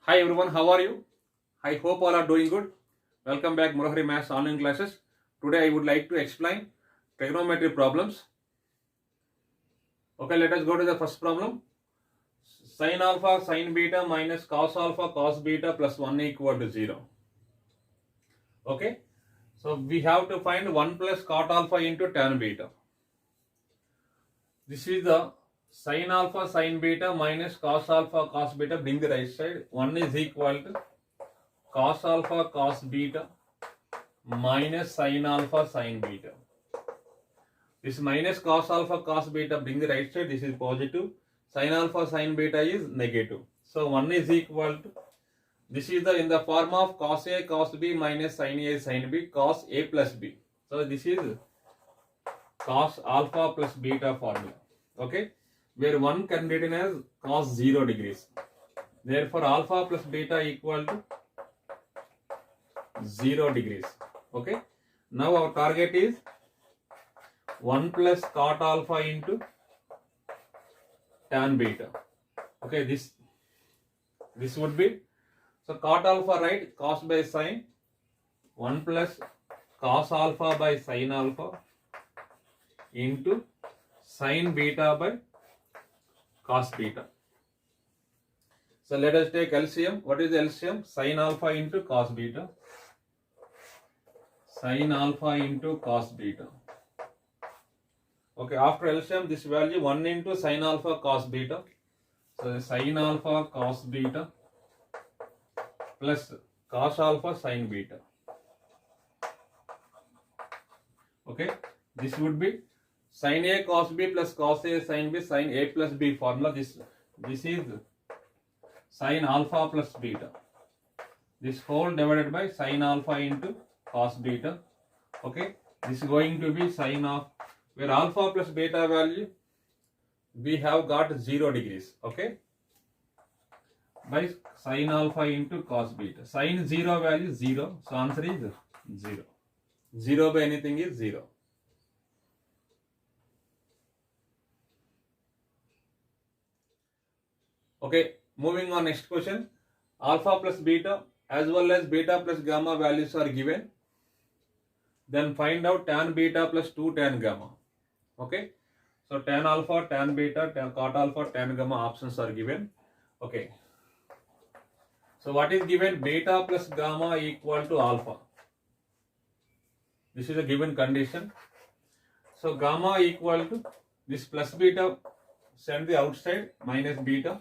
Hi everyone, how are you? I hope all are doing good. Welcome back Murahari Maths online classes. Today I would like to explain trigonometry problems. Okay, let us go to the first problem. Sin alpha sin beta minus cos alpha cos beta plus 1 equal to 0. Okay, so we have to find 1 plus cot alpha into tan beta. This is the sin alpha sin beta minus cos alpha cos beta. Bring the right side. 1 is equal to cos alpha cos beta minus sin alpha sin beta. This minus cos alpha cos beta, bring the right side, this is positive. Sin alpha sin beta is negative. So 1 is equal to, this is the in the form of cos A cos B minus sin A sin B cos A plus B. So this is cos alpha plus beta formula. Okay, where 1 can be written as cos 0 degrees. Therefore alpha plus beta equal to 0 degrees. Okay, now our target is 1 plus cot alpha into tan beta. Okay, this would be, so cot alpha, right, cos by sin, 1 plus cos alpha by sin alpha into sin beta by cos beta. So let us take LCM. What is the LCM? Sin alpha into cos beta. Sin alpha into cos beta. Okay, after LCM, this value 1 into sin alpha cos beta. So sin alpha cos beta plus cos alpha sin beta. Okay, this would be sin A cos B plus cos A sin B, sin A plus B formula. This is sin alpha plus beta. This whole divided by sin alpha into cos beta. Okay, this is going to be sin of, where alpha plus beta value we have got 0 degrees. Okay, by sin alpha into cos beta. Sin 0 value 0. So answer is 0. 0 by anything is 0. Okay, moving on, next question. Alpha plus beta as well as beta plus gamma values are given. Then find out tan beta plus 2 tan gamma. Okay, so tan alpha, tan beta, tan cot alpha, tan gamma options are given. Okay, so what is given? Beta plus gamma equal to alpha. This is a given condition. So gamma equal to this plus beta, send the outside, minus beta.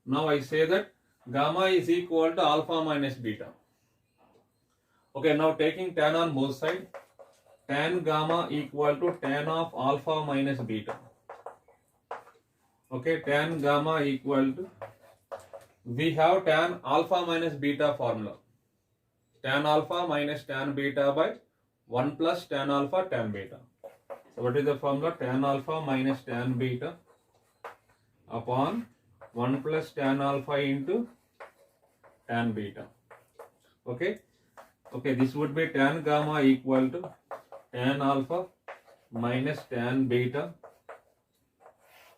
Now I say that gamma is equal to alpha minus beta. Okay, now taking tan on both sides, tan gamma equal to tan of alpha minus beta. Okay, tan gamma equal to, we have tan alpha minus beta formula. Tan alpha minus tan beta by 1 plus tan alpha tan beta. So what is the formula? Tan alpha minus tan beta upon 1 plus tan alpha into tan beta. Okay, okay, this would be tan gamma equal to tan alpha minus tan beta.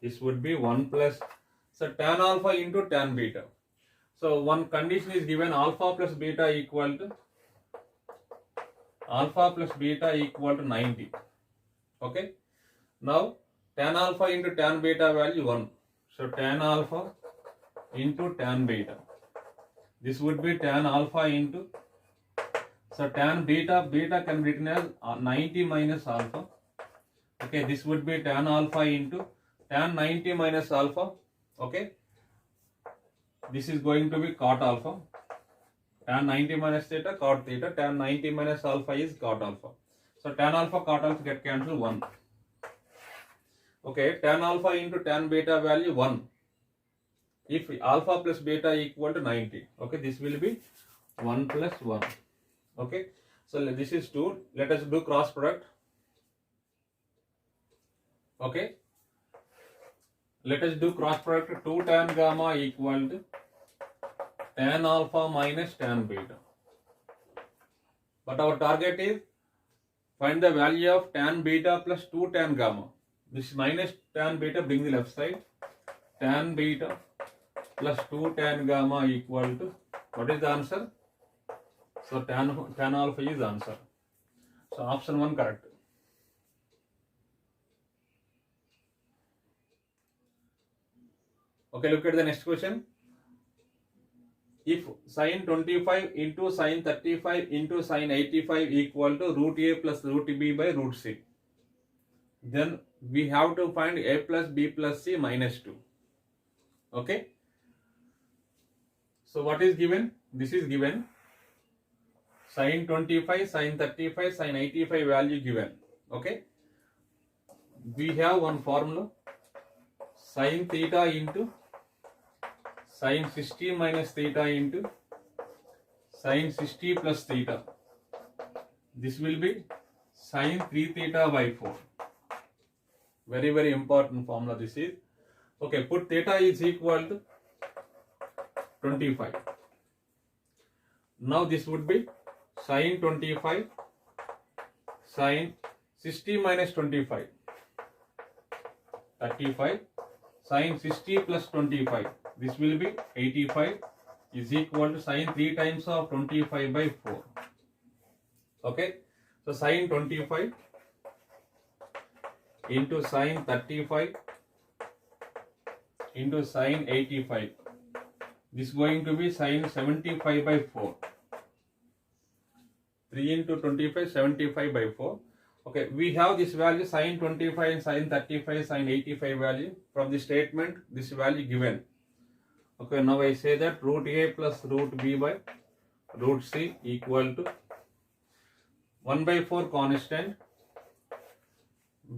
This would be 1 plus, so tan alpha into tan beta. So one condition is given, alpha plus beta equal to 90. Okay, now tan alpha into tan beta value 1. So tan alpha into tan beta. This would be tan alpha into, so tan beta can be written as 90 minus alpha. Okay, this would be tan alpha into tan 90 minus alpha. Okay, this is going to be cot alpha. Tan 90 minus theta, cot theta. Tan 90 minus alpha is cot alpha. So tan alpha, cot alpha get cancelled 1. Okay, tan alpha into tan beta value 1. If alpha plus beta equal to 90. Okay, this will be 1 plus 1. Okay, so this is 2. Let us do cross product. Okay, let us do cross product. 2 tan gamma equal to tan alpha minus tan beta. But our target is find the value of tan beta plus 2 tan gamma. This minus tan beta, bring the left side. Tan beta plus 2 tan gamma equal to, what is the answer? So tan alpha is answer. So option 1 correct. Okay, look at the next question. If sin 25 into sin 35 into sin 85 equal to root a plus root b by root c, then we have to find a plus b plus c minus 2. Okay. So what is given? This is given. Sin 25, sin 35, sin 85 value given. Okay. We have one formula. Sin theta into sin 60 minus theta into sin 60 plus theta. This will be sin 3 theta by 4. Very, very important formula this is. Okay, put theta is equal to 25. Now this would be sin 25, sin 60 minus 25, 35, sin 60 plus 25, this will be 85 is equal to sin 3 times of 25 by 4. Okay, so sin 25 into sin 35 into sin 85, this is going to be sin 75 by 4. 3 into 25, 75 by 4. Okay, we have this value sin 25 and sin 35, sin 85 value. From the statement, this value given. Okay, now I say that root a plus root b by root c equal to 1 by 4 constant.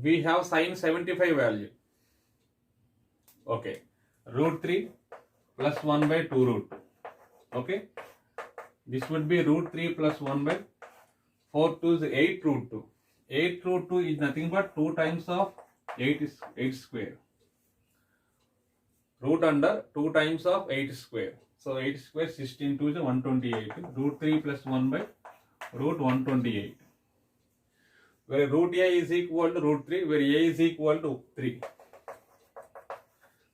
We have sin 75 value. Okay, root 3 plus 1 by 2 root 2. Okay, this would be root 3 plus 1 by 4 2 is 8 root 2. 8 root 2 is nothing but 2 times of 8 is 8 square. Root under 2 times of 8 square. So 8 square 16 2 is 128. Root 3 plus 1 by root 128. Where root a is equal to root 3, where a is equal to 3.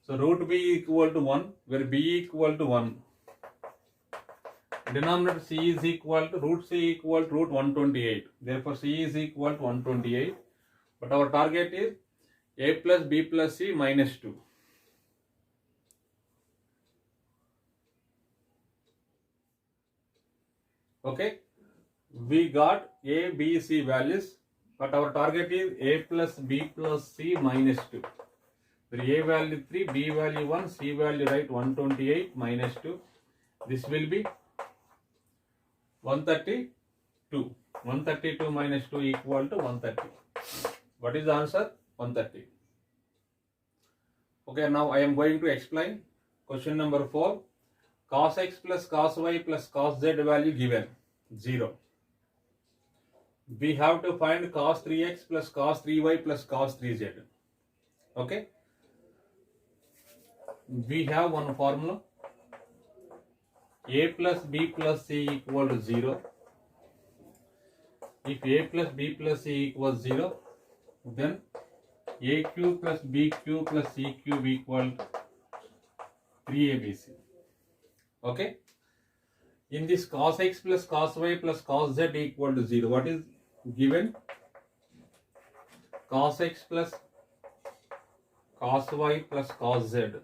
So root b equal to 1, where b equal to 1. Denominator c is equal to root c equal to root 128. Therefore c is equal to 128. But our target is a plus b plus c minus 2. Okay, we got a, b, c values, but our target is a plus b plus c minus 2. Where a value 3, b value 1, c value right 128 minus 2. This will be 132. 132 minus 2 equal to 130. What is the answer? 130. Okay, now I am going to explain question number 4. Cos x plus cos y plus cos z value given 0. We have to find cos 3x plus cos 3y plus cos 3z. Okay. We have one formula. A plus b plus c equal to 0. If a plus b plus c equals 0, then a cube plus b cube plus c cube equal to 3abc. Okay. In this cos x plus cos y plus cos z equal to 0, what is given? Cos x plus cos y plus cos z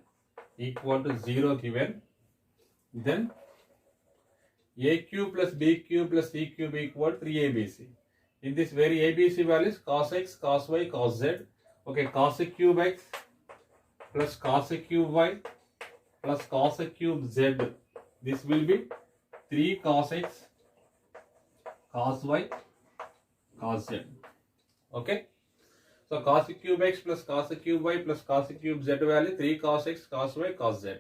equal to 0 given. Then a cube plus b cube plus c cube equal 3abc. In this very abc values cos x, cos y, cos z. Okay, cos cube x plus cos cube y plus cos cube z. This will be 3 cos x, cos y, cos z. Okay. So cos cube x plus cos cube y plus cos cube z value 3 cos x, cos y, cos z.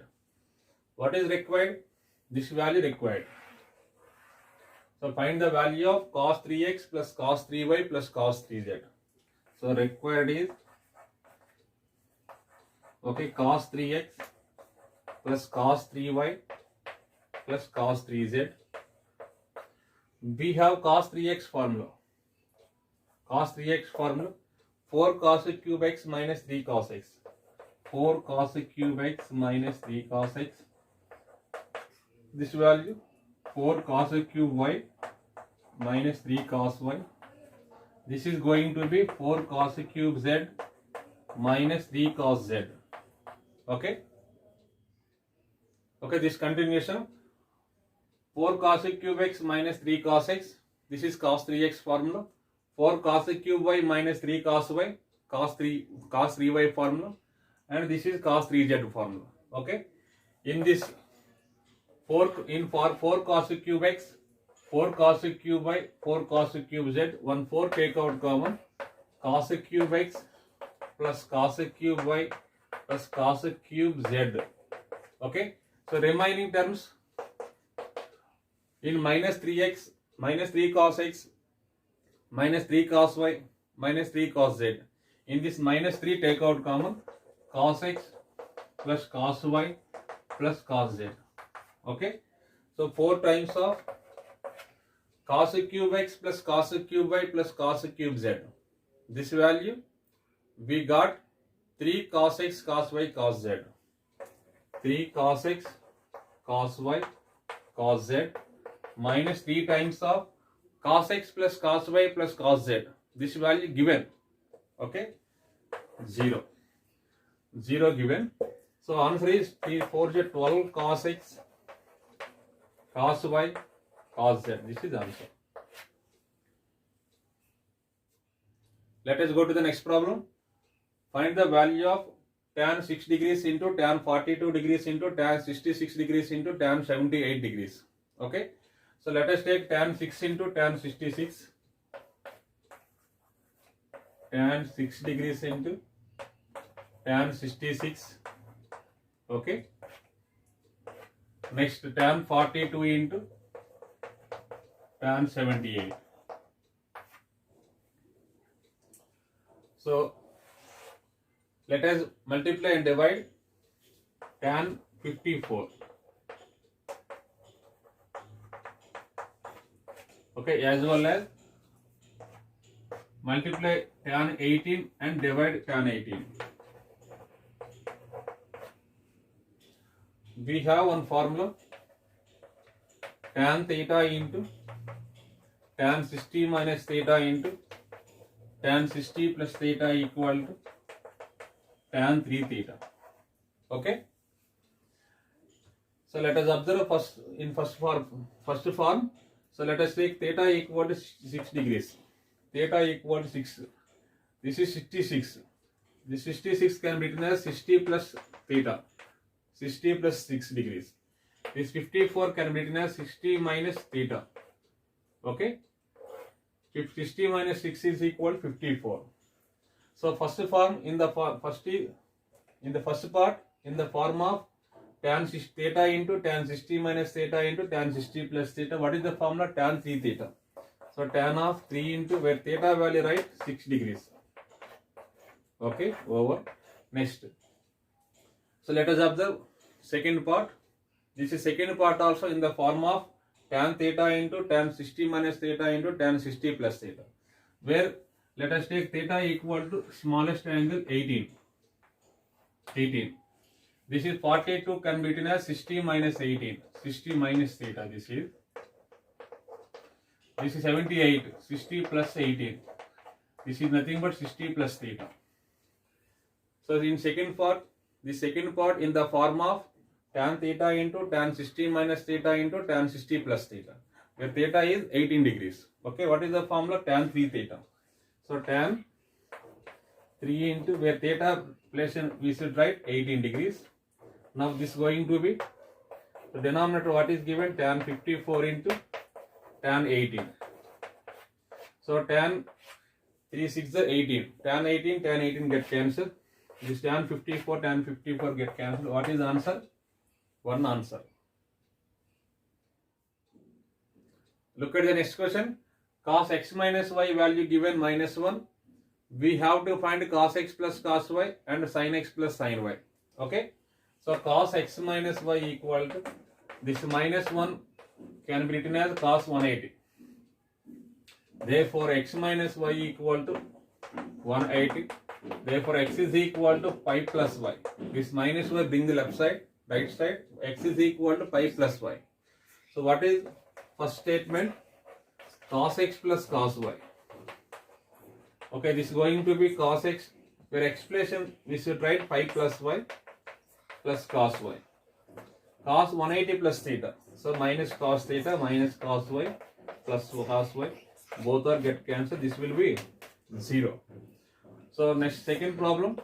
What is required? This value required. So find the value of cos 3x plus cos 3y plus cos 3z. So required is, okay, cos 3x plus cos 3y plus cos 3z. We have cos 3x formula. Cos 3x formula 4 cos cube x minus 3 cos x. 4 cos cube x minus 3 cos x this value 4 cos cube y minus 3 cos y. This is going to be 4 cos cube z minus 3 cos z. Okay. Okay, this continuation 4 cos cube x minus 3 cos x. This is cos 3x formula. 4 cos cube y minus 3 cos y, cos 3y formula, and this is cos 3z formula. Okay. In this 4 cos cube x, 4 cos cube y, 4 cos cube z, 1 4 take out common, cos cube x plus cos cube y plus cos cube z. Okay. So remaining terms in minus 3x, minus 3 cos x, minus 3 cos y, minus 3 cos z. In this minus 3 take out common, cos x plus cos y plus cos z. Okay. So 4 times of cos cube x plus cos cube y plus cos cube z. This value we got 3 cos x cos y cos z. 3 cos x cos y cos z minus 3 times of cos x plus cos y plus cos z. This value given. Okay. 0. 0 given. So answer is 3 4 z 12 cos x cos y cos z. This is the answer. Let us go to the next problem. Find the value of tan 6 degrees into tan 42 degrees into tan 66 degrees into tan 78 degrees. Okay. So let us take tan 6 into tan 66. Tan 6 degrees into tan 66. Okay. Next tan 42 into tan 78. So let us multiply and divide tan 54. Okay, as well as multiply tan 18 and divide tan 18. We have one formula, tan theta into tan 60 minus theta into tan 60 plus theta equal to tan 3 theta. Okay. So let us observe first form. So let us take theta equal to 6 degrees. Theta equal to 6. This is 66. This 66 can be written as 60 plus theta. 60 plus 6 degrees. This 54 can be written as 60 minus theta. Okay. 60 minus 6 is equal to 54. So first form in the first part in the form of tan theta into tan 60 minus theta into tan 60 plus theta. What is the formula? Tan 3 theta. So tan of 3 into where theta value right 6 degrees. Okay, over. Next. So let us observe second part. This is second part also in the form of tan theta into tan 60 minus theta into tan 60 plus theta. Where let us take theta equal to smallest angle 18. 18. This is 42 can be written as 60 minus 18. 60 minus theta. This is 78. 60 plus 18. This is nothing but 60 plus theta. So in second part, the second part in the form of tan theta into tan 60 minus theta into tan 60 plus theta, where theta is 18 degrees. Okay, what is the formula? Tan 3 theta. So tan 3 into where theta place we should write 18 degrees. Now this is going to be the denominator. What is given? Tan 54 into tan 18. So tan 3 6 is 18. Tan 18 get cancelled. This tan 54 get cancelled. What is the answer? One answer. Look at the next question. Cos x minus y value given minus 1. We have to find cos x plus cos y and sin x plus sin y. Okay. So cos x minus y equal to this minus 1 can be written as cos 180. Therefore x minus y equal to 180. Therefore x is equal to pi plus y. This minus y bring the left side, right side. X is equal to pi plus y. So what is first statement? Cos x plus cos y. Okay, this is going to be cos x. Where expression we should write pi plus y plus cos y. Cos 180 plus theta. So minus cos theta minus cos y plus cos y. Both are get cancelled. This will be 0. So next second problem.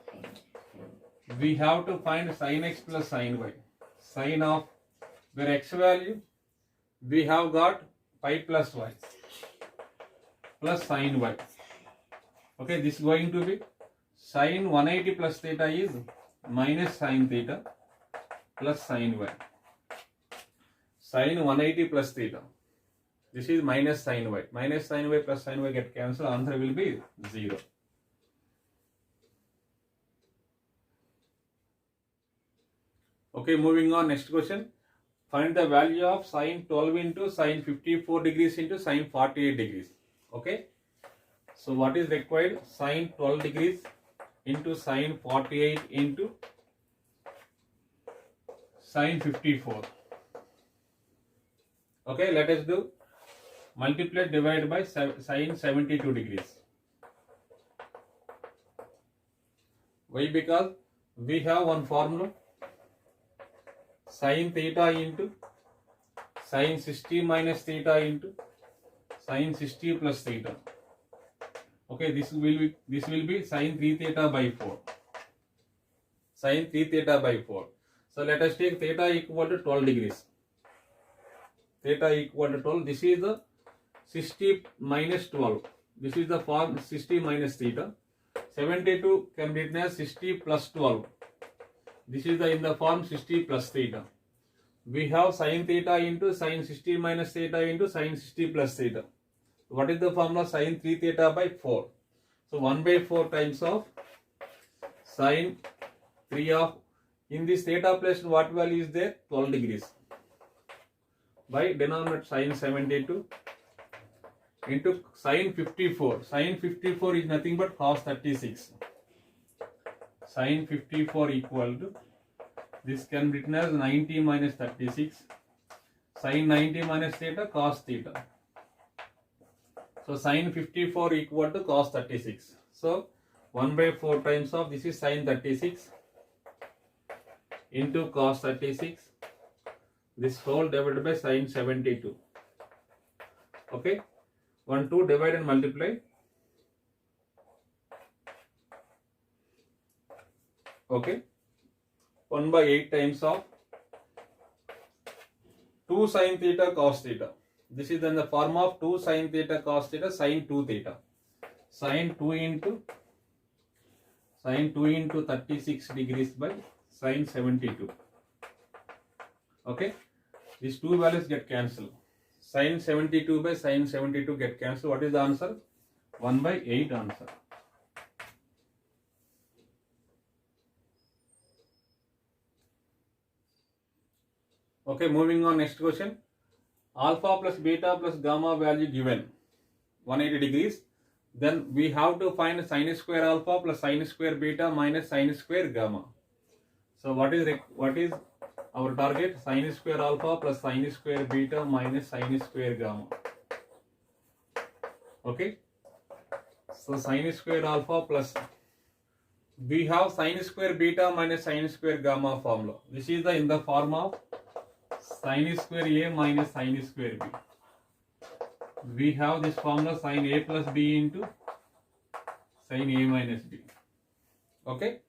We have to find sin x plus sin y. Sin of where x value we have got pi plus y plus sin y. Okay, this is going to be sin 180 plus theta is minus sin theta plus sin y. Sin 180 plus theta. This is minus sin y. Minus sin y plus sin y get cancelled. Answer will be 0. Okay, moving on. Next question. Find the value of sin 12 into sin 54 degrees into sin 48 degrees. Okay. So what is required? Sin 12 degrees into sin 48 into sin 54. Okay, let us do multiply divide by sin 72 degrees. Why? Because we have one formula. Sin theta into sin 60 minus theta into sin 60 plus theta. Okay, this will be sin 3 theta by 4. Sin 3 theta by 4. So let us take theta equal to 12 degrees. Theta equal to 12. This is the 60 minus 12. This is the form 60 minus theta. 72 can be written as 60 plus 12. This is in the form 60 plus theta. We have sin theta into sin 60 minus theta into sin 60 plus theta. What is the formula? Sin 3 theta by 4. So 1 by 4 times of sin 3 of, in this theta place what value is there? 12 degrees. By denominator sin 72 into sin 54. Sin 54 is nothing but cos 36. Sin 54 equal to, this can be written as 90 minus 36. Sin 90 minus theta cos theta. So sin 54 equal to cos 36. So 1 by 4 times of, this is sin 36 into cos 36. This whole divided by sin 72. Okay. 1, 2 divide and multiply. Okay. 1 by 8 times of 2 sin theta cos theta. This is in the form of 2 sin theta cos theta sin 2 theta. Sin 2 into 36 degrees by sin 72. Okay. These two values get cancelled. Sin 72 by sin 72 get cancelled. What is the answer? 1 by 8 answer. Okay, moving on. Next question. Alpha plus beta plus gamma value given 180 degrees. Then we have to find sin square alpha plus sin square beta minus sin square gamma. So what is our target? Sin square alpha plus sin square beta minus sin square gamma. Okay. So sin square alpha plus, we have sin square beta minus sin square gamma formula. This is in the form of sin square a minus sin square b. We have this formula sin a plus b into sin a minus b. Okay.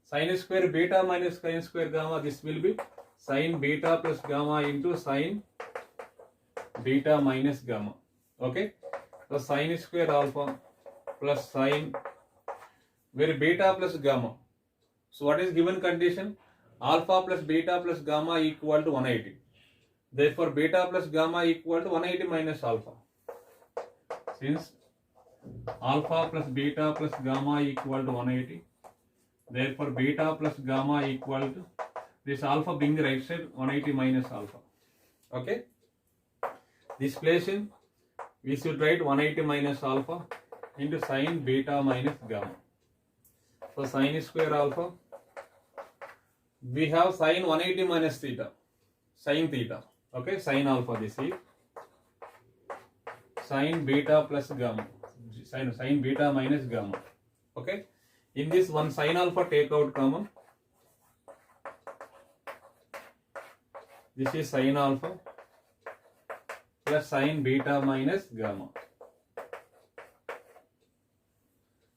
Sin square beta minus sin square gamma, this will be sin beta plus gamma into sin beta minus gamma. Okay. So sin square alpha plus sin, where beta plus gamma. So what is given condition? Alpha plus beta plus gamma equal to 180. Therefore beta plus gamma equal to 180 minus alpha. Since alpha plus beta plus gamma equal to 180, therefore beta plus gamma equal to, this alpha being the right side, 180 minus alpha. Okay. This place in, we should write 180 minus alpha into sin beta minus gamma. So sin square alpha, we have sin 180 minus theta, sin theta. Okay, sin alpha, this is sin beta plus gamma, sin beta minus gamma. Okay, in this one sin alpha take out common, this is sin alpha plus sin beta minus gamma.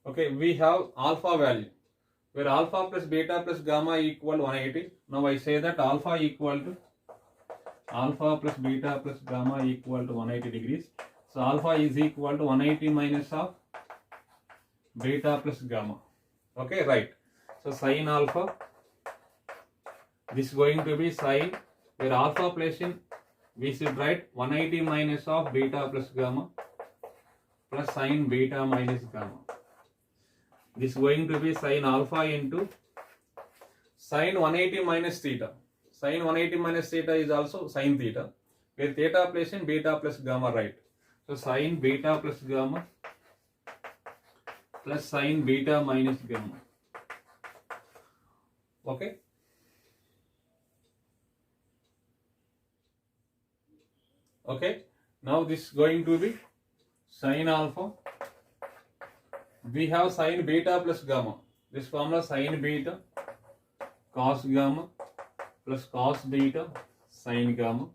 Okay, we have alpha value where alpha plus beta plus gamma equal 180. Now I say that alpha equal to alpha plus beta plus gamma equal to 180 degrees. So alpha is equal to 180 minus of beta plus gamma. Okay, right. So sin alpha, this is going to be sin, where alpha place in, we should write 180 minus of beta plus gamma plus sin beta minus gamma. This is going to be sin alpha into sin 180 minus theta. Sin 180 minus theta is also sin theta, where theta place in beta plus gamma, right? So sin beta plus gamma plus sin beta minus gamma. Okay. Okay. Now this is going to be sin alpha. We have sin beta plus gamma. This formula sin beta cos gamma plus cos beta sin gamma.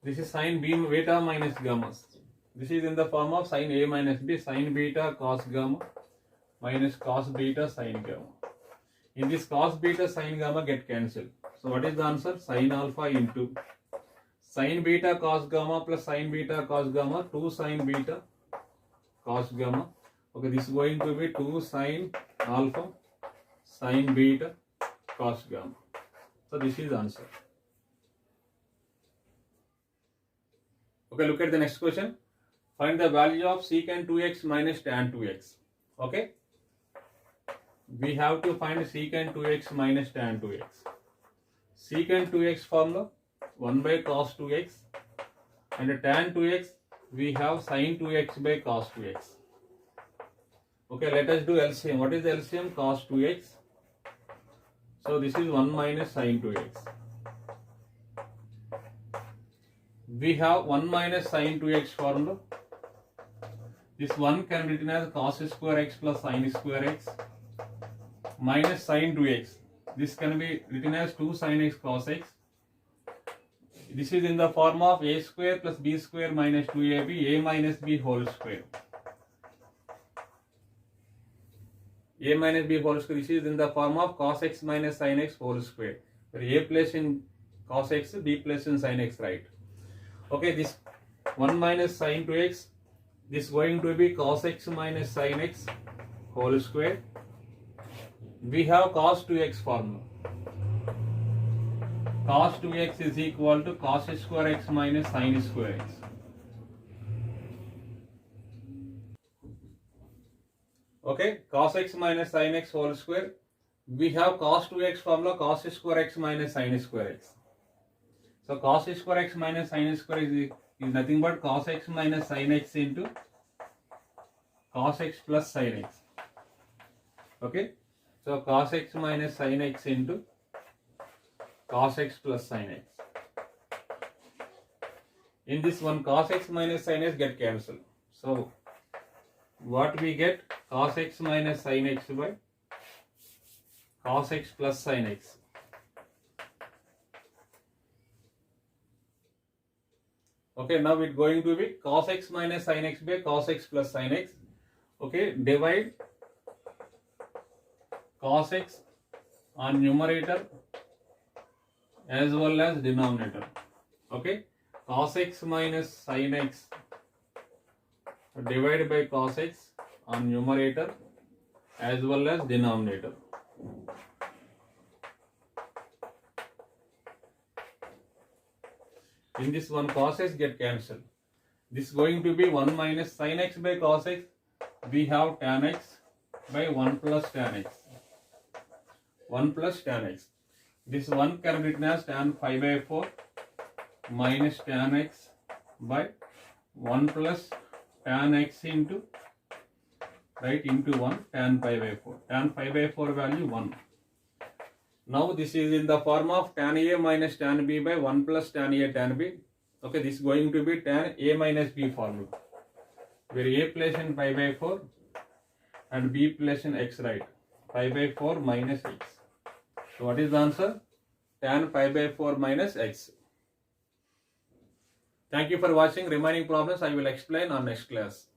This is sin beta minus gamma. This is in the form of sin A minus B, sin beta cos gamma minus cos beta sin gamma. In this cos beta sin gamma get cancelled. So what is the answer? Sin alpha into sin beta cos gamma plus sin beta cos gamma, 2 sin beta cos gamma. Okay, this is going to be 2 sin alpha sin beta cos gamma. So this is the answer. Okay, look at the next question. Find the value of secant 2x minus tan 2x. Okay, we have to find secant 2x minus tan 2x. Secant 2x formula 1 by cos 2x, and tan 2x we have sin 2x by cos 2x. Okay, let us do LCM. What is the LCM? Cos 2x. So this is 1 minus sin 2x. We have 1 minus sin 2x formula. This 1 can be written as cos square x plus sin square x minus sin 2x. This can be written as 2 sin x cos x. This is in the form of a square plus b square minus 2ab, a minus b whole square. A minus b whole square. This is in the form of cos x minus sin x whole square. Where a place in cos x, b place in sin x, right? Okay, this 1 minus sin 2x, this is going to be cos x minus sin x whole square. We have cos 2x formula. Cos 2x is equal to cos square x minus sin square x. Okay, cos x minus sin x whole square. We have cos 2x formula, cos square x minus sin square x. So cos square x minus sin square is nothing but cos x minus sin x into cos x plus sin x. Okay, so cos x minus sin x into cos x plus sin x. In this one, cos x minus sin x get cancelled. So what we get? Cos x minus sin x by cos x plus sin x. Okay, now it's going to be cos x minus sin x by cos x plus sin x. Okay, divide cos x on numerator as well as denominator. Okay, cos x minus sin x divided by cos x on numerator as well as denominator. In this one, cos x get cancelled. This is going to be 1 minus sin x by cos x. We have tan x by 1 plus tan x. 1 plus tan x. This 1 can be written as tan pi by 4 minus tan x by 1 plus tan x into, right, into 1 tan pi by 4. Tan pi by 4 value 1. Now this is in the form of tan A minus tan B by 1 plus tan A tan B. Okay, this is going to be tan A minus B formula, where A placed pi by 4 and B placed in x, right? Pi by 4 minus x. So what is the answer? Tan pi by 4 minus x. Thank you for watching. Remaining problems I will explain on next class.